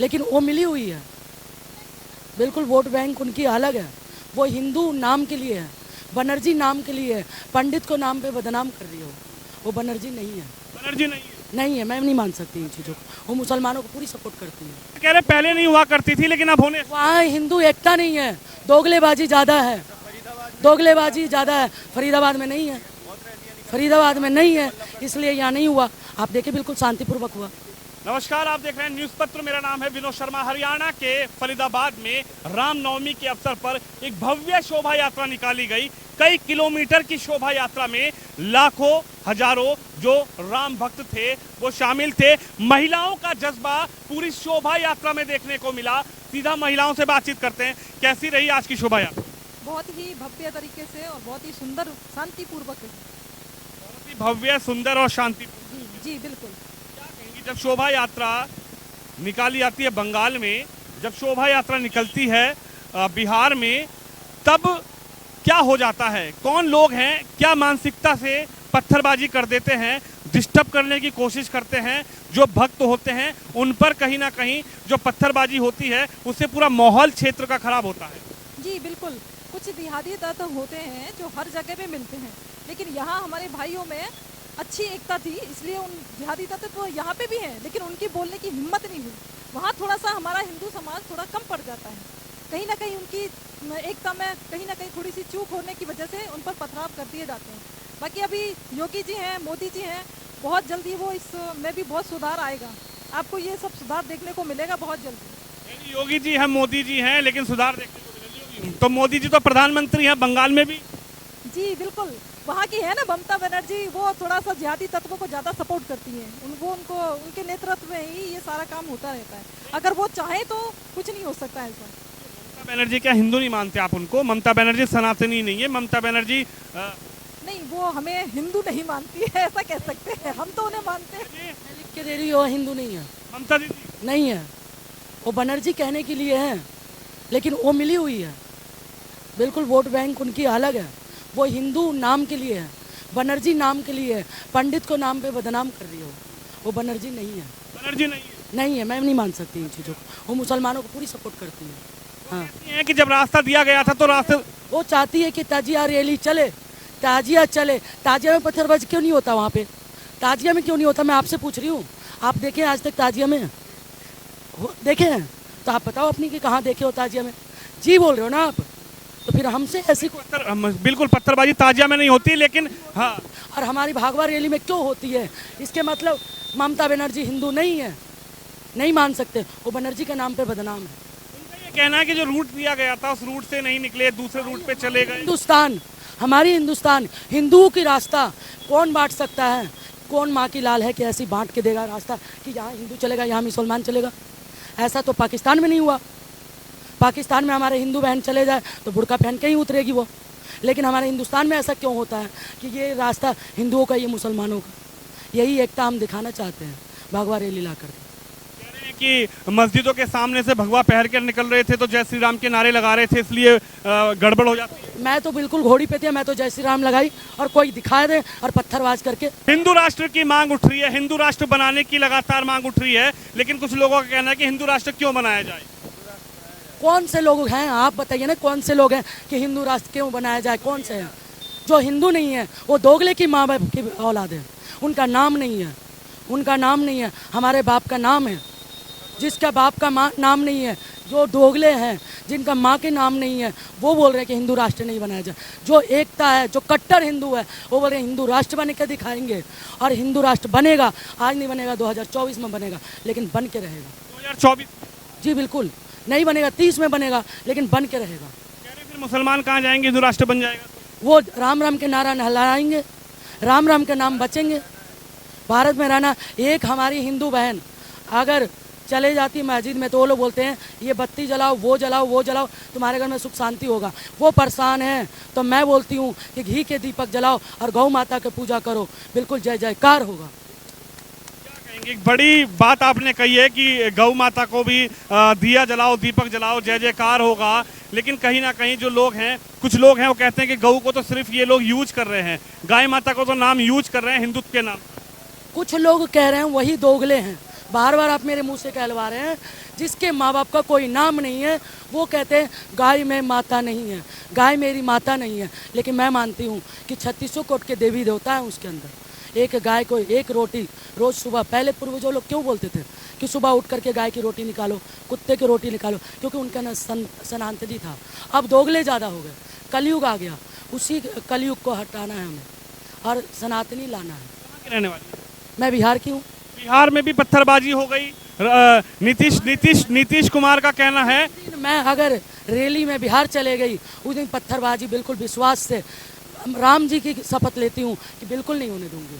लेकिन वो मिली हुई है। बिल्कुल वोट बैंक उनकी अलग है। वो हिंदू नाम के लिए है, बनर्जी नाम के लिए है। पंडित को नाम पे बदनाम कर रही हो। वो बनर्जी नहीं है। बनर्जी नहीं है। नहीं है, मैं नहीं मान सकती इन चीज़ों को। वो मुसलमानों को पूरी सपोर्ट करती है। कह रहे पहले नहीं हुआ करती थी लेकिन अब होने। वहाँ हिंदू एकता नहीं है, दोगलेबाजी ज़्यादा है। दोगलेबाजी ज़्यादा है। फरीदाबाद में नहीं है, फरीदाबाद में नहीं है, इसलिए यहाँ नहीं हुआ। आप देखिए बिल्कुल शांतिपूर्वक हुआ। नमस्कार, आप देख रहे हैं न्यूज पत्र। मेरा नाम है विनोद शर्मा। हरियाणा के फरीदाबाद में रामनवमी के अवसर पर एक भव्य शोभा यात्रा निकाली गई। कई किलोमीटर की शोभा यात्रा में लाखों हजारों जो राम भक्त थे वो शामिल थे। महिलाओं का जज्बा पूरी शोभा यात्रा में देखने को मिला। सीधा महिलाओं से बातचीत करते हैं। कैसी रही आज की शोभा यात्रा? बहुत ही भव्य तरीके से और बहुत ही सुंदर शांतिपूर्वक है। बहुत ही भव्य, सुंदर और शांति। जी बिल्कुल। जब शोभा यात्रा निकाली जाती है बंगाल में, जब शोभा यात्रा निकलती है बिहार में, तब क्या हो जाता है? कौन लोग हैं, क्या मानसिकता से पत्थरबाजी कर देते हैं, डिस्टर्ब करने की कोशिश करते हैं जो भक्त होते हैं उन पर। कहीं ना कहीं जो पत्थरबाजी होती है उससे पूरा माहौल क्षेत्र का खराब होता है। जी बिल्कुल। कुछ देहाती तत्व होते हैं जो हर जगह पे मिलते हैं, लेकिन यहाँ हमारे भाइयों में अच्छी एकता थी, इसलिए उन जिहादी तत्व तो यहाँ पे भी हैं, लेकिन उनकी बोलने की हिम्मत नहीं हुई। वहाँ थोड़ा सा हमारा हिंदू समाज थोड़ा कम पड़ जाता है। कहीं ना कहीं उनकी एकता में कहीं ना कहीं थोड़ी सी चूक होने की वजह से उन पर पथराव कर दिए जाते हैं। बाकी अभी योगी जी हैं, मोदी जी हैं, बहुत जल्दी वो इसमें भी बहुत सुधार आएगा। आपको ये सब सुधार देखने को मिलेगा बहुत जल्दी। योगी जी हैं, मोदी जी हैं, लेकिन सुधार देखने को मिलेगा। तो मोदी जी तो प्रधानमंत्री हैं बंगाल में भी। जी बिल्कुल। वहाँ की है ना ममता बनर्जी, वो थोड़ा सा जिहादी तत्वों को ज़्यादा सपोर्ट करती हैं। उनको उनके नेतृत्व में ही ये सारा काम होता रहता है। अगर वो चाहे तो कुछ नहीं हो सकता ऐसा। ममता बनर्जी क्या हिंदू नहीं मानते आप उनको? ममता बनर्जी सनातनी नहीं है। ममता बनर्जी नहीं, वो हमें हिंदू नहीं मानती है, ऐसा कह सकते हैं। हम तो उन्हें मानते हैं। मैं लिख के दे रही हूँ, हिंदू नहीं है। ममता दीदी नहीं है, वो बनर्जी कहने के लिए है, लेकिन वो मिली हुई है। बिल्कुल वोट बैंक उनकी अलग है। वो हिंदू नाम के लिए है, बनर्जी नाम के लिए है। पंडित को नाम पे बदनाम कर रही हो। वो बनर्जी नहीं है। बनर्जी नहीं है। नहीं है, मैं नहीं मान सकती इन चीज़ों को। वो मुसलमानों को पूरी सपोर्ट करती है। हाँ, कहती हैं कि जब रास्ता दिया गया था तो रास्ते वो चाहती है कि ताजिया रैली चले, ताजिया चले। ताजिया में पत्थरबाजी क्यों नहीं होता? वहाँ पे ताजिया में क्यों नहीं होता? मैं आपसे पूछ रही हूँ। आप देखे आज तक ताजिया में देखे हैं? तो आप बताओ अपनी कि कहाँ देखे हो ताजिया में? जी बोल रहे हो ना आप? तो फिर हमसे ऐसी बिल्कुल पत्थरबाजी ताजिया में नहीं होती, लेकिन हाँ। और हमारी भागवा रैली में क्यों होती है? इसके मतलब ममता बनर्जी हिंदू नहीं है, नहीं मान सकते। वो बनर्जी के नाम पे बदनाम है। उनका ये कहना है कि जो रूट दिया गया था उस रूट से नहीं निकले, दूसरे रूट पे चले गए। हिंदुस्तान, हमारी हिंदुस्तान, हिंदुओं की रास्ता कौन बांट सकता है? कौन माँ की लाल है कि ऐसी बांट के देगा रास्ता कि यहाँ हिंदू चलेगा, यहाँ मुसलमान चलेगा? ऐसा तो पाकिस्तान में नहीं हुआ। पाकिस्तान में हमारे हिंदू बहन चले जाए तो बुर्का पहन के ही उतरेगी वो। लेकिन हमारे हिंदुस्तान में ऐसा क्यों होता है कि ये रास्ता हिंदुओं का, ये मुसलमानों का? यही एकता हम दिखाना चाहते हैं भगवा रैली ला करके। कह रहे हैं कि मस्जिदों के सामने से भगवा पहन कर निकल रहे थे तो जय श्री राम के नारे लगा रहे थे, इसलिए गड़बड़ हो जाती है। मैं तो बिल्कुल घोड़ी पे थी, मैं तो जय श्री राम लगाई और कोई दिखा दे और पत्थरबाज करके। हिंदू राष्ट्र की मांग उठ रही है, हिंदू राष्ट्र बनाने की लगातार मांग उठ रही है, लेकिन कुछ लोगों का कहना है कि हिंदू राष्ट्र क्यों बनाया जाए। कौन से लोग हैं आप बताइए ना? कौन से लोग हैं कि हिंदू राष्ट्र क्यों बनाया जाए? कौन से हैं? जो हिंदू नहीं है वो दोगले की माँ बाप की औलाद है। उनका नाम नहीं है, उनका नाम नहीं है। हमारे बाप का नाम है। जिसका बाप का नाम नहीं है, जो दोगले हैं, जिनका माँ के नाम नहीं है, वो बोल रहे हैं कि हिंदू राष्ट्र नहीं बनाया जाए। जो एकता है, जो कट्टर हिंदू है, वो बोल रहे हैं हिंदू राष्ट्र बन के दिखाएंगे। और हिंदू राष्ट्र बनेगा, आज नहीं बनेगा, 2024 में बनेगा, लेकिन बन के रहेगा। 2024? जी बिल्कुल नहीं बनेगा, 30 में बनेगा, लेकिन बन के रहेगा। कह रहे फिर मुसलमान कहाँ जाएंगे हिंदू राष्ट्र बन जाएगा? वो राम राम के नारा नहलाएंगे, राम राम के नाम बचेंगे। भारत में रहना। एक हमारी हिंदू बहन अगर चले जाती मस्जिद में तो वो लोग बोलते हैं ये बत्ती जलाओ, वो जलाओ, वो जलाओ, तुम्हारे घर में सुख शांति होगा। वो परेशान है तो मैं बोलती हूँ कि घी के दीपक जलाओ और गौ माता की पूजा करो, बिल्कुल जय जयकार होगा। एक बड़ी बात आपने कही है कि गौ माता को भी दिया जलाओ, दीपक जलाओ, जय जयकार होगा। लेकिन कहीं ना कहीं जो लोग हैं, कुछ लोग हैं वो कहते हैं कि गौ को तो सिर्फ ये लोग यूज कर रहे हैं, गाय माता को तो नाम यूज कर रहे हैं हिंदुत्व के नाम। कुछ लोग कह रहे हैं वही दोगले हैं, बार बार आप मेरे मुंह से कहलवा रहे हैं। जिसके माँ बाप का कोई नाम नहीं है वो कहते हैं गाय में माता नहीं है, गाय मेरी माता नहीं है। लेकिन मैं मानती हूँ कि 3600 कोट के देवी देवता हैं उसके अंदर। एक गाय को एक रोटी रोज़ सुबह, पहले पूर्वजों लोग क्यों बोलते थे कि सुबह उठ करके गाय की रोटी निकालो, कुत्ते की रोटी निकालो, क्योंकि उनका ना सनातनी था। अब दोगले ज़्यादा हो गए, कलयुग आ गया, उसी कलयुग को हटाना है हमें और सनातनी लाना है। कहाँ के रहने वाली? मैं बिहार की हूँ। बिहार में भी पत्थरबाजी हो गई। नीतीश कुमार का कहना है मैं अगर रैली में बिहार चले गई उस दिन पत्थरबाजी बिल्कुल विश्वास से राम जी की शपथ लेती हूँ कि बिल्कुल नहीं होने दूंगी।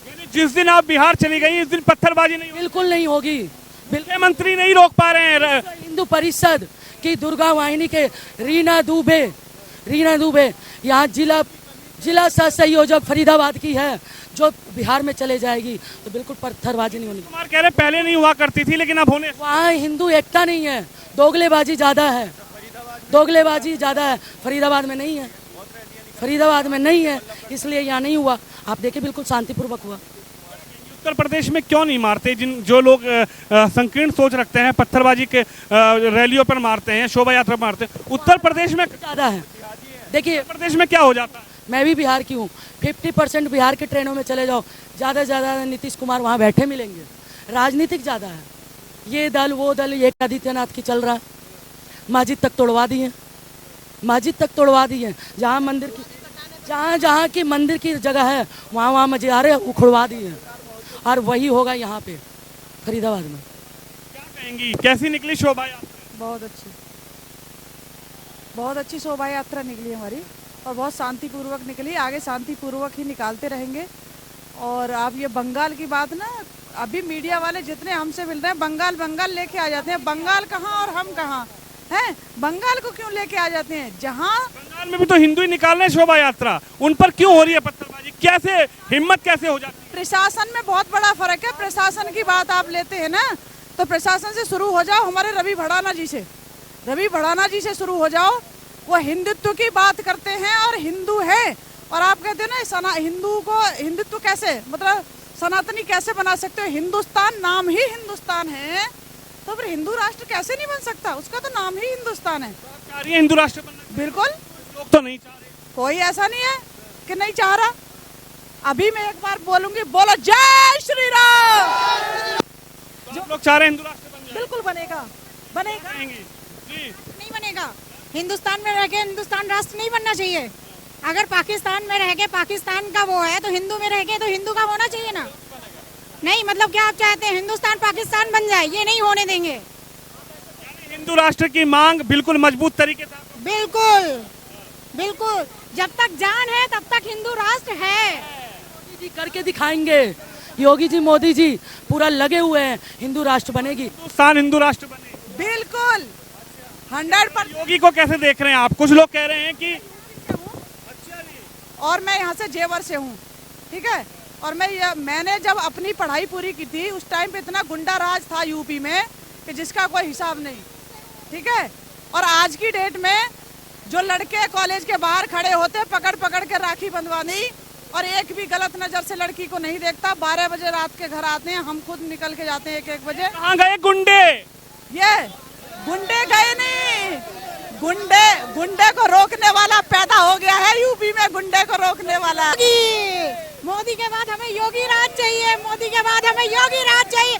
यानी जिस दिन आप बिहार चली गई इस दिन पत्थरबाजी नहीं होगी? बिल्कुल नहीं होगी। मुख्यमंत्री नहीं रोक पा रहे हैं। हिंदू परिषद की दुर्गा वाहिनी के रीना दुबे यहाँ जिला सह संयोजक फरीदाबाद की है, जो बिहार में चले जाएगी तो बिल्कुल पत्थरबाजी नहीं होनी। कुमार कह रहे पहले नहीं हुआ करती थी लेकिन अब होने। वहाँ हिंदू एकता नहीं है, दोगलेबाजी ज़्यादा है, दोगलेबाजी ज़्यादा है। फरीदाबाद में नहीं है, फरीदाबाद में नहीं है, इसलिए यहाँ नहीं हुआ। आप देखिए बिल्कुल शांतिपूर्वक हुआ। उत्तर प्रदेश में क्यों नहीं मारते? जो लोग संकीर्ण सोच रखते हैं पत्थरबाजी के रैलियों पर मारते हैं, शोभा यात्रा पर मारते हैं, उत्तर प्रदेश में ज़्यादा है। देखिए उत्तर प्रदेश में क्या हो जाता है? मैं भी बिहार की हूँ। 50% बिहार के ट्रेनों में चले जाओ, ज़्यादा से ज़्यादा नीतीश कुमार वहाँ बैठे मिलेंगे। राजनीतिक ज़्यादा है, ये दल वो दल, ये आदित्यनाथ की चल रहा है। मस्जिद तक तोड़वा दी है, मस्जिद तक तोड़वा दी है। जहाँ मंदिर की जहाँ की मंदिर की जगह है वहाँ मज़ारे उखड़वा दी है। और वही होगा यहाँ पे फरीदाबाद में। क्या कहेंगी, कैसी निकली शोभा यात्रा? बहुत अच्छी शोभा यात्रा निकली हमारी और बहुत शांतिपूर्वक निकली। आगे शांतिपूर्वक ही निकालते रहेंगे। और आप ये बंगाल की बात ना, अभी मीडिया वाले जितने हमसे मिल रहे हैं बंगाल लेके आ जाते हैं। बंगाल कहाँ और हम कहाँ हैं? बंगाल को क्यों लेके आ जाते हैं? जहाँ बंगाल में भी तो हिंदू ही निकाल रहे हैं शोभा यात्रा, उन पर क्यों हो रही है पत्थरबाजी? कैसे हिम्मत कैसे हो जाती है? प्रशासन में बहुत बड़ा फर्क है। प्रशासन की बात आप लेते हैं ना, तो प्रशासन से शुरू हो जाओ, हमारे रवि भड़ाना जी से शुरू हो जाओ। वो हिंदुत्व की बात करते हैं और हिंदू है, और आप कहते हो ना हिंदू को हिंदुत्व कैसे, मतलब सनातनी कैसे बना सकते हो? हिंदुस्तान नाम ही हिंदुस्तान है, तो फिर हिंदू राष्ट्र कैसे नहीं बन सकता? उसका तो नाम ही हिंदुस्तान है। चाह रही है हिंदू राष्ट्र बनना? बिल्कुल, लोग तो नहीं चाह रहे। कोई ऐसा नहीं है कि नहीं चाह रहा। अभी मैं एक बार बोलूंगी, बोलो जय श्री राम। तो आप लोग चाह रहे हैं हिंदू राष्ट्र बन जाए? बिल्कुल बनेगा। कहेंगी जी? नहीं बनेगा। हिंदुस्तान में रह के हिंदुस्तान राष्ट्र नहीं बनना चाहिए। अगर पाकिस्तान में रह के पाकिस्तान का वो है तो हिंदू में रह के तो हिंदू का होना चाहिए ना। नहीं, मतलब क्या आप चाहते हैं हिंदुस्तान पाकिस्तान बन जाए? ये नहीं होने देंगे। हिंदू राष्ट्र की मांग बिल्कुल मजबूत तरीके से। बिल्कुल, जब तक जान है तब तक हिंदू राष्ट्र है। मोदी जी करके दिखाएंगे। योगी जी, मोदी जी पूरा लगे हुए हैं, हिंदू राष्ट्र बनेगी। हिंदुस्तान हिंदू राष्ट्र बने। बिल्कुल 100%। योगी को कैसे देख रहे हैं आप? कुछ लोग कह रहे हैं कि और मैं यहाँ से जेवर से हूँ, ठीक है। और मैंने जब अपनी पढ़ाई पूरी की थी उस टाइम पे इतना गुंडा राज था यूपी में कि जिसका कोई हिसाब नहीं, ठीक है। और आज की डेट में जो लड़के कॉलेज के बाहर खड़े होते पकड़ के राखी बंधवानी, और एक भी गलत नजर से लड़की को नहीं देखता। 12 बजे रात के घर आते हैं, हम खुद निकल के जाते हैं 1-1 बजे। कहाँ गए गुंडे? ये गुंडे गए नहीं, गुंडे को रोकने वाला पैदा हो गया है यूपी में। गुंडे को रोकने वाला मोदी के बाद हमें योगी राज चाहिए। मोदी के बाद हमें योगी राज चाहिए।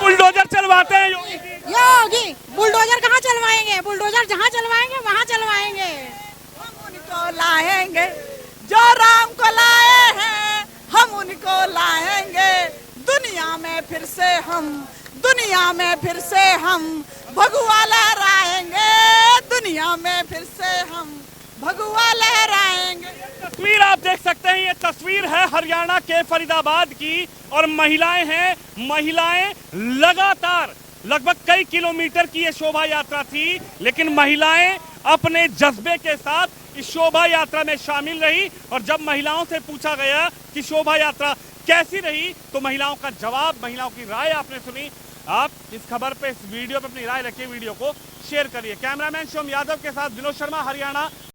बुलडोजर चलवाते हैं योगी बुलडोजर कहाँ चलवाएंगे? बुलडोजर जहाँ चलवाएंगे वहाँ चलवाएंगे। हम उनको लाएंगे जो राम को लाए हैं, हम उनको लाएंगे। दुनिया में फिर से हम भगवा लहराएंगे। दुनिया में फिर से हम भगवा लहराएंगे। तस्वीर आप देख सकते हैं, ये तस्वीर है हरियाणा के फरीदाबाद की, और महिलाएं लगातार लगभग कई किलोमीटर की ये शोभा यात्रा थी, लेकिन महिलाएं अपने जज्बे के साथ इस शोभा यात्रा में शामिल रही। और जब महिलाओं से पूछा गया कि शोभा यात्रा कैसी रही, तो महिलाओं का जवाब, महिलाओं की राय आपने सुनी। आप इस खबर पे, इस वीडियो पे अपनी राय रखिए, वीडियो को शेयर करिए। कैमरामैन शिवम यादव के साथ विनोद शर्मा, हरियाणा।